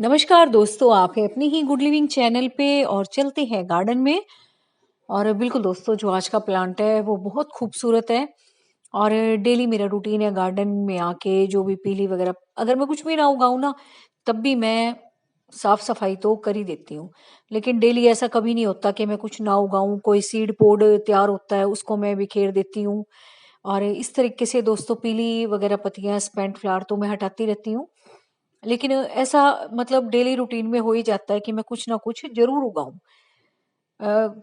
नमस्कार दोस्तों, आप हैं अपनी ही गुड लिविंग चैनल पे और चलते हैं गार्डन में। और बिल्कुल दोस्तों, जो आज का प्लांट है वो बहुत खूबसूरत है। और डेली मेरा रूटीन है गार्डन में आके जो भी पीली वगैरह, अगर मैं कुछ भी ना उगाऊं ना, तब भी मैं साफ सफाई तो कर ही देती हूँ। लेकिन डेली ऐसा कभी नहीं होता कि मैं कुछ ना उगाऊं। कोई सीड पोड तैयार होता है उसको मैं बिखेर देती हूँ। और इस तरीके से दोस्तों पीली वगैरह पत्तियां, स्पेंट फ्लावर तो मैं हटाती रहती हूँ। लेकिन ऐसा मतलब डेली रूटीन में हो ही जाता है कि मैं कुछ ना कुछ जरूर उगाऊं। अ,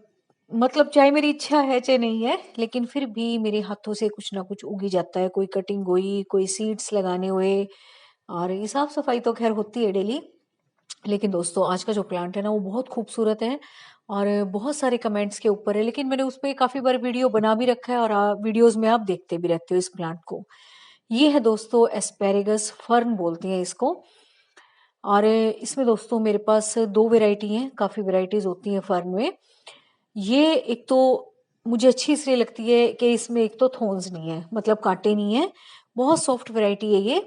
मतलब चाहे मेरी इच्छा है चाहे नहीं है, लेकिन फिर भी मेरे हाथों से कुछ ना कुछ उग ही जाता है। कोई कटिंग हुई, कोई सीड्स लगाने हुए। और ये साफ सफाई तो खैर होती है डेली। लेकिन दोस्तों आज का जो प्लांट है ना वो बहुत खूबसूरत है। और बहुत सारे कमेंट्स के ऊपर है, लेकिन मैंने उस पर काफी बार वीडियो बना भी रखा है। और वीडियोस में आप देखते भी रहते हो इस प्लांट को। ये है दोस्तों एस्पेरेगस फर्न बोलते हैं इसको। और इसमें दोस्तों मेरे पास दो वैरायटी हैं। काफी वैरायटीज होती हैं फर्न में। ये एक तो मुझे अच्छी इसलिए लगती है कि इसमें एक तो थोन्स नहीं है, मतलब कांटे नहीं है। बहुत सॉफ्ट वैरायटी है ये।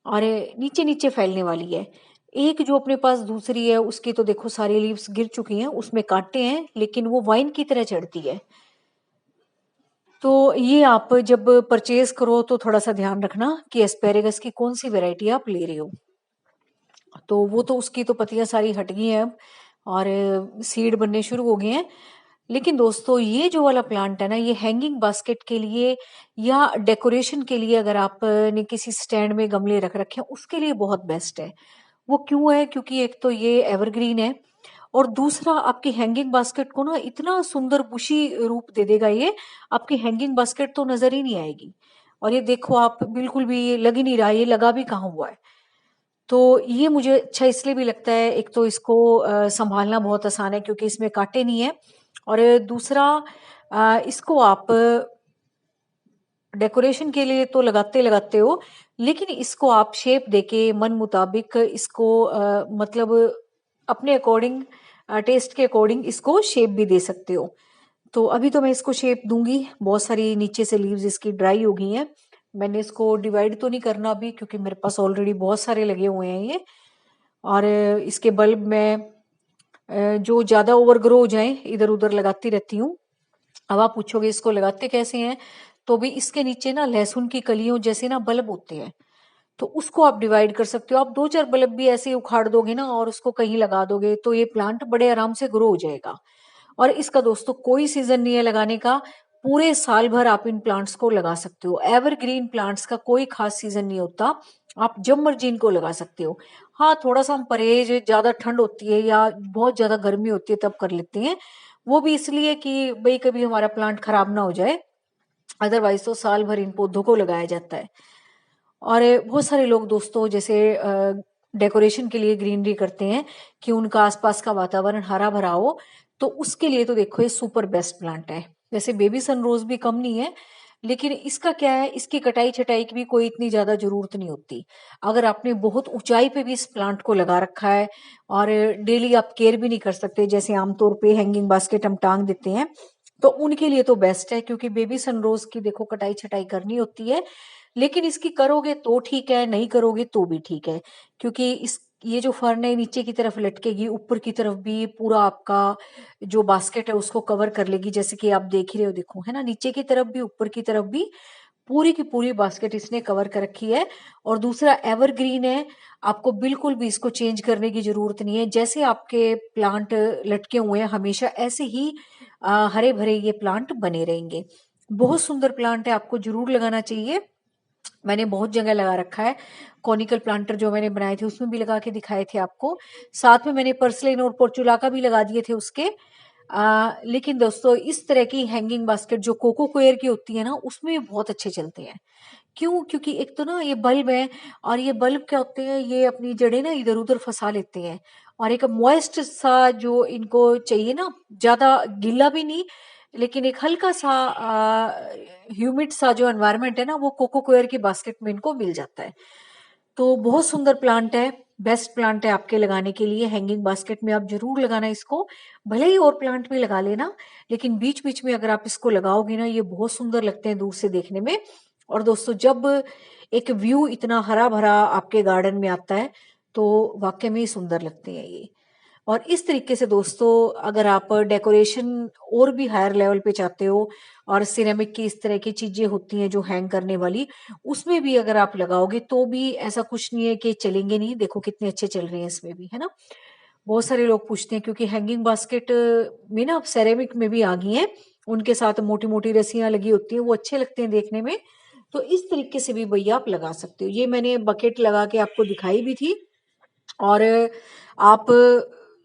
और नीचे नीचे फैलने वाली है। एक जो अपने पास दूसरी है उसकी तो देखो सारी लीव्स गिर चुकी हैं, उसमें कांटे हैं, लेकिन वो वाइन की तरह चढ़ती है। तो ये आप जब परचेज करो तो थोड़ा सा ध्यान रखना कि एस्पेरेगस की कौन सी वैरायटी आप ले रहे हो। तो वो तो उसकी तो पत्तियां सारी हट गई हैं अब। और सीड बनने शुरू हो गए हैं। लेकिन दोस्तों ये जो वाला प्लांट है ना, ये हैंगिंग बास्केट के लिए या डेकोरेशन के लिए, अगर आपने किसी स्टैंड में गमले रख रखे हैं उसके लिए बहुत बेस्ट है। वो क्यों है? क्योंकि एक तो ये एवरग्रीन है, और दूसरा आपकी हैंगिंग बास्केट को ना इतना सुंदर बुशी रूप दे देगा ये। आपकी हैंगिंग बास्केट तो नजर ही नहीं आएगी। और ये देखो आप, बिल्कुल भी ये लग ही नहीं रहा, ये लगा भी कहाँ हुआ है। तो ये मुझे अच्छा इसलिए भी लगता है, एक तो इसको संभालना बहुत आसान है क्योंकि इसमें कांटे नहीं है। और दूसरा इसको आप डेकोरेशन के लिए तो लगाते लगाते हो, लेकिन इसको आप शेप देके मन मुताबिक इसको मतलब अपने अकॉर्डिंग, टेस्ट के अकॉर्डिंग इसको शेप भी दे सकते हो। तो अभी तो मैं इसको शेप दूंगी। बहुत सारी नीचे से लीव्स इसकी ड्राई हो गई हैं। मैंने इसको डिवाइड तो नहीं करना अभी, क्योंकि मेरे पास ऑलरेडी बहुत सारे लगे हुए हैं ये। और इसके बल्ब में जो ज्यादा ओवरग्रो हो जाए इधर उधर लगाती रहती हूँ। अब आप पूछोगे इसको लगाते कैसे हैं? तो भी इसके नीचे ना लहसुन की कलियों जैसे ना बल्ब होते हैं। तो उसको आप डिवाइड कर सकते हो। आप दो चार बल्ब भी ऐसे ही उखाड़ दोगे ना और उसको कहीं लगा दोगे तो ये प्लांट बड़े आराम से ग्रो हो जाएगा। और इसका दोस्तों कोई सीजन नहीं है लगाने का। पूरे साल भर आप इन प्लांट्स को लगा सकते हो। एवरग्रीन प्लांट्स का कोई खास सीजन नहीं होता। आप जब मर्जी इनको लगा सकते हो। हाँ, थोड़ा सा हम परहेज, ज्यादा ठंड होती है या बहुत ज्यादा गर्मी होती है तब कर लेते हैं। वो भी इसलिए कि भाई कभी हमारा प्लांट खराब ना हो जाए। अदरवाइज तो साल भर इन पौधों को लगाया जाता है। और बहुत सारे लोग दोस्तों जैसे डेकोरेशन के लिए ग्रीनरी करते हैं कि उनका आसपास का वातावरण हरा भरा हो। तो उसके लिए तो देखो ये सुपर बेस्ट प्लांट है। जैसे बेबी सनरोज भी कम नहीं है, लेकिन इसका क्या है, इसकी कटाई छटाई की भी कोई इतनी ज्यादा जरूरत नहीं होती। अगर आपने बहुत ऊंचाई पे भी इस प्लांट को लगा रखा है और डेली आप केयर भी नहीं कर सकते, जैसे आमतौर पे हैंगिंग बास्केट हम टांग देते हैं, तो उनके लिए तो बेस्ट है। क्योंकि बेबी सनरोज की देखो कटाई छटाई करनी होती है। लेकिन इसकी करोगे तो ठीक है, नहीं करोगे तो भी ठीक है। क्योंकि इस ये जो फर्न है नीचे की तरफ लटकेगी, ऊपर की तरफ भी पूरा आपका जो बास्केट है उसको कवर कर लेगी। जैसे कि आप देख ही रहे हो, देखो है ना, नीचे की तरफ भी ऊपर की तरफ भी पूरी की पूरी बास्केट इसने कवर कर रखी है। और दूसरा एवरग्रीन है। आपको बिल्कुल भी इसको चेंज करने की जरूरत नहीं है। जैसे आपके प्लांट लटके हुए हैं हमेशा ऐसे ही हरे भरे ये प्लांट बने रहेंगे। बहुत सुंदर प्लांट है, आपको जरूर लगाना चाहिए। मैंने बहुत जगह लगा रखा है। कॉनिकल प्लांटर जो मैंने बनाए थे उसमें भी लगा के दिखाए थे आपको। साथ में मैंने पर्सलेन और पोर्चुलाका भी लगा दिए थे उसके। लेकिन दोस्तों इस तरह की हैंगिंग बास्केट जो कोको कोयर की होती है ना, उसमें भी बहुत अच्छे चलते हैं। क्यों? क्योंकि एक तो ना ये बल्ब है, और ये बल्ब क्या होते हैं, ये अपनी जड़ें ना इधर उधर फंसा लेते हैं। और एक मॉइस्ट सा जो इनको चाहिए ना, ज्यादा गीला भी नहीं, लेकिन एक हल्का सा ह्यूमिड सा जो एनवायरनमेंट है ना, वो कोको कोयर की बास्केट में इनको मिल जाता है। तो बहुत सुंदर प्लांट है। बेस्ट प्लांट है आपके लगाने के लिए। हैंगिंग बास्केट में आप जरूर लगाना इसको। भले ही और प्लांट भी लगा लेना, लेकिन बीच बीच में अगर आप इसको लगाओगे ना, ये बहुत सुंदर लगते हैं दूर से देखने में। और दोस्तों जब एक व्यू इतना हरा भरा आपके गार्डन में आता है, तो वाकई में ही सुंदर लगते हैं ये। और इस तरीके से दोस्तों, अगर आप डेकोरेशन और भी हायर लेवल पे चाहते हो, और सिरेमिक की इस तरह की चीजें होती हैं जो हैंग करने वाली, उसमें भी अगर आप लगाओगे तो भी ऐसा कुछ नहीं है कि चलेंगे नहीं। देखो कितने अच्छे चल रहे हैं इसमें भी, है ना। बहुत सारे लोग पूछते हैं, क्योंकि हैंगिंग बास्केट में ना अब सेरेमिक में भी आ गई हैं, उनके साथ मोटी मोटी रस्सियां लगी होती हैं, वो अच्छे लगते हैं देखने में। तो इस तरीके से भी भैया आप लगा सकते हो। ये मैंने बकेट लगा के आपको दिखाई भी थी, और आप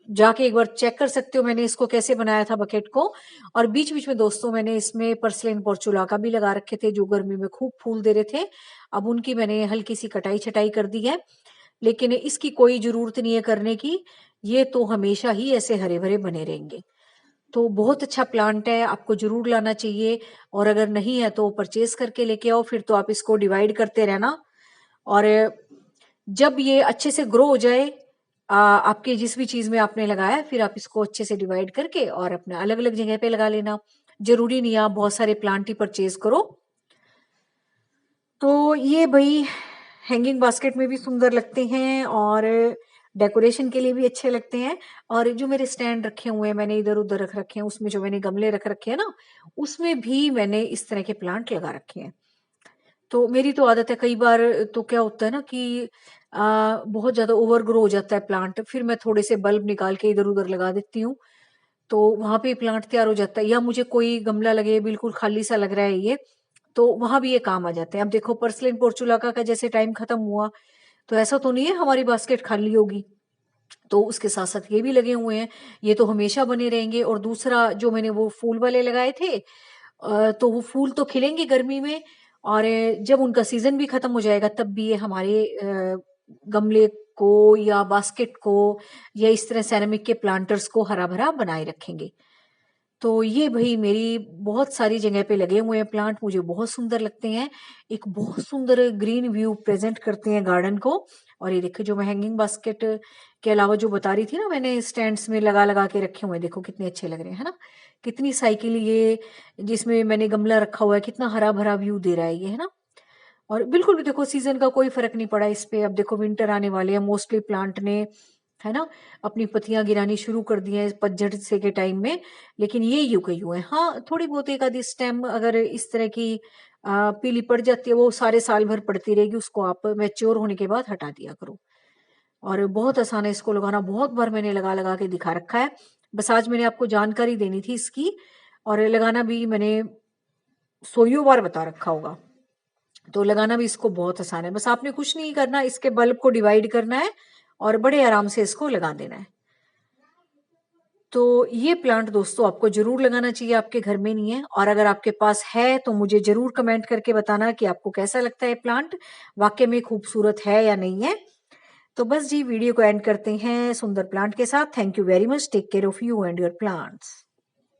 जाके एक बार चेक कर सकते हो मैंने इसको कैसे बनाया था बकेट को। और बीच बीच में दोस्तों मैंने इसमें पर्सलिन पोर्चुलाका भी लगा रखे थे, जो गर्मी में खूब फूल दे रहे थे। अब उनकी मैंने हल्की सी कटाई छटाई कर दी है, लेकिन इसकी कोई जरूरत नहीं है करने की, ये तो हमेशा ही ऐसे हरे भरे बने रहेंगे। तो बहुत अच्छा प्लांट है, आपको जरूर लाना चाहिए। और अगर नहीं है तो परचेज करके लेके आओ, फिर तो आप इसको डिवाइड करते रहना। और जब ये अच्छे से ग्रो हो जाए, आपके जिस भी चीज में आपने लगाया, फिर आप इसको अच्छे से डिवाइड करके और अपना अलग अलग जगह पे लगा लेना। जरूरी नहीं आप बहुत सारे प्लांट ही परचेज करो। तो ये भाई हैंगिंग बास्केट में भी सुंदर लगते हैं, और डेकोरेशन के लिए भी अच्छे लगते हैं। और जो मेरे स्टैंड रखे हुए हैं, मैंने इधर उधर रख रखे हैं, उसमें जो मैंने गमले रख रखे हैं ना, उसमें भी मैंने इस तरह के प्लांट लगा रखे हैं। तो मेरी तो आदत है, कई बार तो क्या होता है ना कि बहुत ज्यादा ओवर ग्रो हो जाता है प्लांट, फिर मैं थोड़े से बल्ब निकाल के इधर उधर लगा देती हूँ, तो वहां पे प्लांट तैयार हो जाता है। या मुझे कोई गमला लगे बिल्कुल खाली सा लग रहा है ये, तो वहां भी ये काम आ जाते हैं। अब देखो पर्सलिन पोर्चुलाका का जैसे टाइम खत्म हुआ, तो ऐसा तो नहीं है हमारी बास्केट खाली होगी, तो उसके साथ साथ ये भी लगे हुए हैं, ये तो हमेशा बने रहेंगे। और दूसरा जो मैंने वो फूल वाले लगाए थे, तो वो फूल तो खिलेंगे गर्मी में, और जब उनका सीजन भी खत्म हो जाएगा तब भी ये हमारे गमले को या बास्केट को या इस तरह सेरेमिक के प्लांटर्स को हरा भरा बनाए रखेंगे। तो ये भाई मेरी बहुत सारी जगह पे लगे हुए हैं प्लांट, मुझे बहुत सुंदर लगते हैं, एक बहुत सुंदर ग्रीन व्यू प्रेजेंट करते हैं गार्डन को। और ये देखो जो मैं हैंगिंग बास्केट के अलावा जो बता रही थी ना, मैंने स्टैंड्स में लगा लगा के रखे हुए हैं, देखो कितने अच्छे लग रहे हैं, है ना। कितनी साइकिल ये, जिसमें मैंने गमला रखा हुआ है, कितना हरा भरा व्यू दे रहा है ये, है ना। और बिल्कुल भी देखो सीजन का कोई फर्क नहीं पड़ा इस पे। अब देखो विंटर आने वाले हैं, मोस्टली प्लांट ने, है ना, अपनी पत्तियां गिरानी शुरू कर दी हैं पतझड़ से के टाइम में, लेकिन ये यूं के यूं है। हाँ थोड़ी बहुत एक आधी स्टेम अगर इस तरह की पीली पड़ जाती है, वो सारे साल भर पड़ती रहेगी, उसको आप मैच्योर होने के बाद हटा दिया करो। और बहुत आसान है इसको लगाना, बहुत बार मैंने लगा लगा के दिखा रखा है, बस आज मैंने आपको जानकारी देनी थी इसकी। और लगाना भी मैंने सोइयों बार बता रखा होगा, तो लगाना भी इसको बहुत आसान है। बस आपने कुछ नहीं करना, इसके बल्ब को डिवाइड करना है और बड़े आराम से इसको लगा देना है। तो ये प्लांट दोस्तों आपको जरूर लगाना चाहिए, आपके घर में नहीं है, और अगर आपके पास है तो मुझे जरूर कमेंट करके बताना कि आपको कैसा लगता है प्लांट, वाकई में खूबसूरत है या नहीं है। तो बस जी वीडियो को एंड करते हैं सुंदर प्लांट के साथ। Thank you very much, take care of you and your plants.